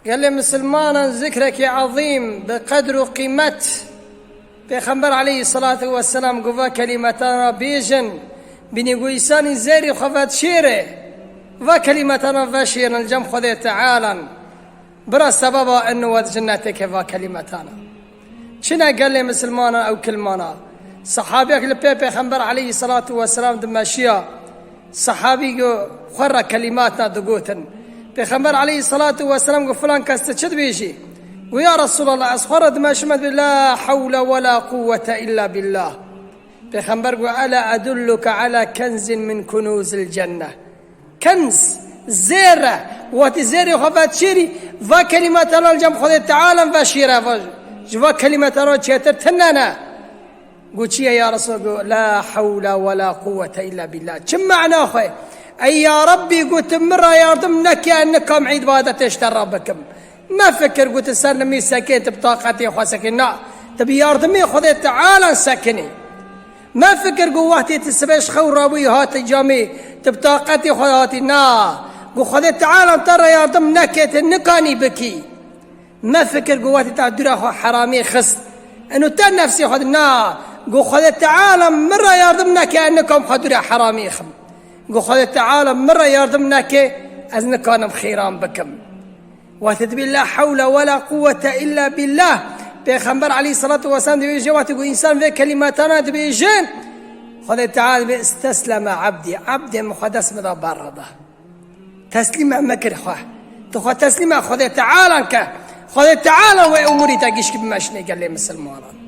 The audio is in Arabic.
قال لي مسلمانا ذكرك عظيم بقدر وقيمة پیغمبر عليه الصلاة والسلام قفا كلمتنا بيجن بني قويسان زيري وخفات شيره و كلمتنا فاشيرا الجم خذي تعالى برا سببا انه ود جنتك و كلمتنا شنا قال لي مسلمانا او كلمانا صحابيك اللي پیغمبر عليه الصلاة والسلام دماشيا صحابي خر كلماتنا دقوتن پیغمبر عليه الصلاة والسلام قال فلان كاستشد بيجي ويا رسول الله أصخر دماشمد لا حول ولا قوة إلا بالله پیغمبر قال ألا أدلك على كنز من كنوز الجنة كنز زيرة وتزيري خفات شيري وكلمة الله الجمع خذ تعالى وشيرة وكلمة الله تشتر تنانا قلت يا رسول الله لا حول ولا قوة إلا بالله كم معنى أخي أي يا ربي قلت مرة يا ضمنك أنكم عيد بادة تشتر ربكم ما فكر قلت السنة مي ساكنت بطاقتي أخوة ساكنة تبي يا ضمي خذ تعالى ساكني ما فكر قواتي تسبيش خور رابي هاتي جامي تبطاقتي هاتي نا قو خذ تعالى ترى يا ضمنك النكاني بكي ما فكر قواتي تعدر أخو حرامي خص أنه تن نفسي خذ نا قو خذ تعالى مرة يا ضمنك أنكم خدر حرامي خم قو خذ تعالى مرة يا ضمنك أزن كان بخيران بكم وتدبي لا حول ولا قوة إلا بالله پیغمبر عليه الصلاة والسلام بيجي وقت إنسان في كلماتنا بيجين خذ تعالى استسلم عبدي مقدس مذا برده تسليم مكر خواه تخذ تسليم خذ تعالى خذ تعالى وأموري تاقيش بمشني قال لي مسلمان